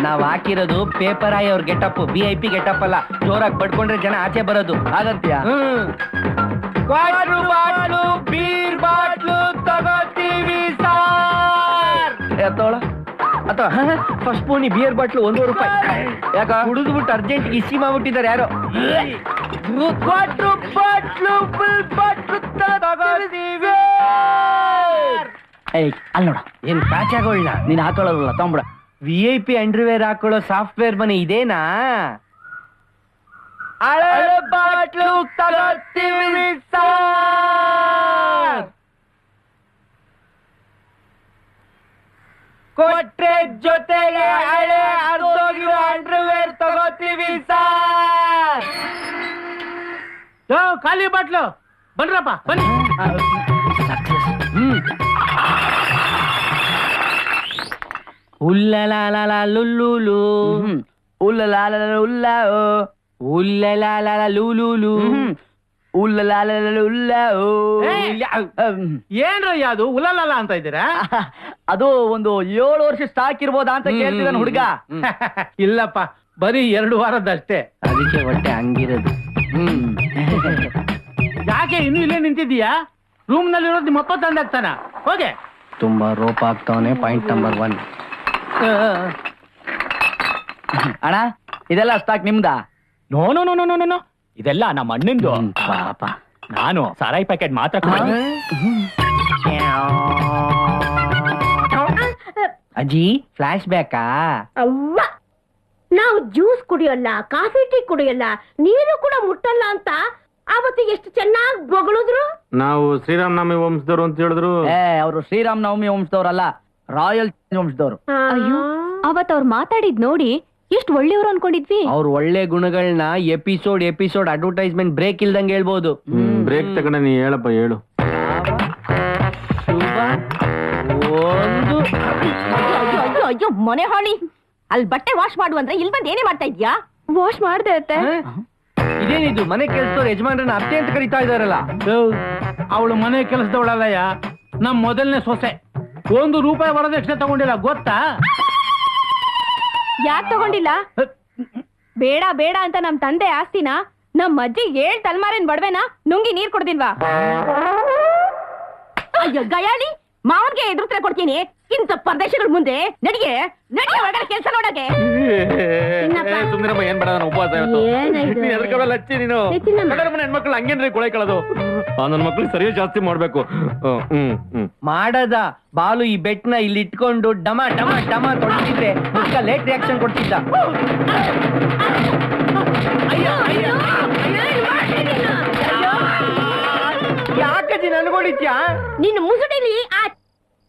ನಾವ್ ಹಾಕಿರೋದು ಪೇಪರ್ ಆಯ್ ಅವ್ರ ಗೆಟಪ್ VIP ಗೆಟಪ್ ಅಲ್ಲ. ಜೋರಾಗಿ ಬಡ್ಕೊಂಡ್ರೆ ಜನ ಆಚೆ ಬರೋದು ಹಾಗಂತ್ಯ. ಕ್ವಾರ್ಟರ್ ಬಾಟ್ಲು ಬೀರ್ ಬಾಟ್ಲು ತಗೋತೀವಿ ಸಾರ್. ಎತ್ತೋಳ ಫಸ್ಟ್ ಪೂನಿ ಬಿಯರ್ ಬಾಟ್ಲು 1 ರೂಪಾಯಿ. ಯಾಕ ಕುಡಿದ್ಬಿಟ್ಟು ಅರ್ಜೆಂಟ್ ಇಸಿ ಮಾಡ್ಬಿಟ್ಟಿದ್ದಾರೆ ಯಾರೋ. ಕ್ವಾರ್ಟರ್ ಬಾಟ್ಲು ಫುಲ್ ಬಾಟ್ಲು ತಗೋತೀವಿ. ಅಲ್ಲಿ ನೋಡ ಏನ್ ಕಾಚಾಗೋಳ್ಳ ನೀನ್ ಹಾಕೊಳ್ಳೋಲ್ಲ ತೊಂಬ್ರ. VIP ಅಂಡರ್ವೇರ್ ಹಾಕೊಳ್ಳೋ ಸಾಫ್ಟ್ವೇರ್ ಮನೆ ಇದೇನಾ? ಹಳೆ ಬಾಟ್ಲು ತಗೋತೀವಿ ಸಾರ್. ಕೊಟ್ರೆ ಜೊತೆಗೆ ಹಳೆ ಅರ್ಧೋಗಿರೋ ಅಂಡರ್ವೇರ್ ತಗೋತೀವಿ ಸಾರ್. ಖಾಲಿ ಬಾಟ್ಲು ಬನ್ರಪ್ಪ ಬನ್ನಿ. ಉಲ್ಲಲಾಲ ಲುಲ್ಲುಲು ಉಲ್ಲಲಾಲ ಉಲ್ಲಾ ಉಲ್ಲಲಾಲ ಲುಲುಲು ಉಲ್ಲಲಾಲ ಉಲ್ಲಾ. ಏನ್ರ ಅದು ಉಲ್ಲಲಾಲ ಅಂತ ಇದ್ದೀರಾ? ಅದು ಒಂದು 7 ವರ್ಷ ಸ್ಟಾಕ್ ಇರ್ಬೋದಾ ಅಂತ ಕೇಳ್ತಿದ್ದಾನೆ ಹುಡುಗ. ಇಲ್ಲಪ್ಪ ಬರೀ 2 ವಾರದಷ್ಟೇ. ಅದಕ್ಕೆ ಹೊಟ್ಟೆ ಹಂಗಿರೋದು. ಯಾಕೆ ಇನ್ನು ಇಲ್ಲೇ ನಿಂತಿದ್ದೀಯಾ? ರೂಮ್ ನಲ್ಲಿ ಇರೋದು ನಿಮ್ಮ ಅಪ್ಪ ತಂದಾಗ್ತಾನ. ಹೋಗೆ. ತುಂಬಾ ರೋಪ್ ಆಗ್ತಾವನೆ. Point number 1. ಅಣ್ಣ ಇದೆಲ್ಲ ಸ್ಟಾಕ್ ನಿಮ್ದಾ? No no no no no, ಇದೆಲ್ಲ ನಮ್ಮ ಅಣ್ಣಂದು. ಪಾಪ ನಾನು ಸಾರಾಯಿ ಪ್ಯಾಕೆಟ್ ಮಾತ್ರ. ಅಜ್ಜಿ ಫ್ಲಾಶ್ ಬ್ಯಾಕಾ? ಅವ್ವ, ನಾವು ಜ್ಯೂಸ್ ಕುಡಿಯೋಲ್ಲ, ಕಾಫಿ ಟೀ ಕುಡಿಯೋಲ್ಲ, ನೀರು ಕೂಡ ಮುಟ್ಟಲ್ಲ ಅಂತ ಅವತ್ತು ಎಷ್ಟು ಚೆನ್ನಾಗಿ ಬೊಗಳಿದ್ರು. ನಾವು ಶ್ರೀರಾಮನವಮಿ ವಂಶದವರು ಅಂತ ಹೇಳಿದ್ರು. ಅವರು ಶ್ರೀರಾಮನವಮಿ ವಂಶದವ್ರಲ್ಲ, ರಾಯಲ್ ವಂಶದವ್ರು. ಅಯ್ಯೋ, ಅವತ್ ಅವ್ರು ಮಾತಾಡಿದ್ ನೋಡಿ ಎಷ್ಟು ಒಳ್ಳೆಯವರು ಅನ್ಕೊಂಡಿದ್ವಿ. ಅವ್ರ ಒಳ್ಳೆ ಗುಣಗಳನ್ನ ಎಪಿಸೋಡ್ ಅಡ್ವರ್ಟೈಸ್ಮೆಂಟ್ ಬ್ರೇಕ್ ಇಲ್ದಂಗೆ ಹೇಳ್ಬೋದು. ಬ್ರೇಕ್ ತಗೊಂಡ ನೀ ಹೇಳಪ್ಪ ಹೇಳು. ಶುಭ ಒಂದು ಅಯ್ಯೋ ಅಯ್ಯೋ ಮನೆ ಹಾಳಿ, ಅಲ್ಲಿ ಬಟ್ಟೆ ವಾಶ್ ಮಾಡು ಅಂದ್ರೆ ಇಲ್ಲಿ ಬಂದು ಏನೇ ಮಾಡ್ತಾ ಇದ್ಯಾ? ವಾಶ್ ಮಾಡ್ದೆ ಅತ್ತೆ. ಇದೇನಿದು ಮನೆ ಕೆಲಸದವ್ರು ಯಜಮಾನ್ರನ್ನ ಅತ್ತೆ ಅಂತ ಕರೀತಾ ಇದಾರಲ್ಲ. ಅವಳು ಮನೆ ಕೆಲಸದವಳಲ್ಲಯ್ಯ, ನಮ್ ಮೊದಲನೇ ಸೊಸೆ. 1 ರೂಪಾಯಿ ವರದಕ್ಷಿಣೆ ತಗೊಂಡಿಲ್ಲ ಗೊತ್ತಾ? ಯಾಕೆ ತಗೊಂಡಿಲ್ಲ? ಬೇಡ ಬೇಡ ಅಂತ ನಮ್ ತಂದೆ ಆಸ್ತಿನ ನಮ್ ಅಜ್ಜಿ 7 ತಲೆಮಾರಿನ ಬಡವೆನ ನುಂಗಿ ನೀರ್ ಕೊಡ್ದಿಲ್ವಾ? ಅಯ್ಯೋ ಗಯಾಳಿ, ಮಾವನ್ಗೆ ಎದುರುತ್ತರ ಕೊಡ್ತೀನಿ ಇಂಥ ಪ್ರದೇಶಗಳ ಮುಂದೆ. ನಡಿಗೆ ನಡಿಗೆ ಒಳಗಡೆ ಕೆಲಸ ನೋಡಗೆ. ಸುಂದರಮ್ಮ ಏನ್ ಬೇಡ, ಉಪವಾಸ ಹಚ್ಚಿ ನೀನು ಮನೆ ಹೆಣ್ಮಕ್ಳು ಹಂಗೇನ್ರಿ ಕೊಳೆ ಕಳೋದು. ನನ್ನ ಮಕ್ಳು ಸರಿಯಾಗಿ ಜಾಸ್ತಿ ಮಾಡ್ಬೇಕು. ಮಾಡದ ಬಾಲು ಈ ಬೆಟ್ನ ಇಲ್ಲಿ ಇಟ್ಕೊಂಡು ಡಮ ಡಮ ಡಮ ತೊಡ್ತಿದ್ರೆ ಲೇಟ್ ರಿಯಾಕ್ಷನ್ ಕೊಡ್ತಿದ್ದ. ಯಾಕಜ್ಜಿ ನನ್ಕೊಂಡಿದ್ಯಾ? ನಿನ್ನ ಮುಸುಡಿಲಿ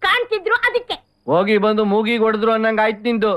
ಕಾಣ್ತಿದ್ರು ಅದಕ್ಕೆ. ಹೋಗಿ ಬಂದು ಮೂಗಿಗೆ ಹೊಡೆದ್ರು ಅನ್ನಂಗ ಆಯ್ತು ನಿಂದು.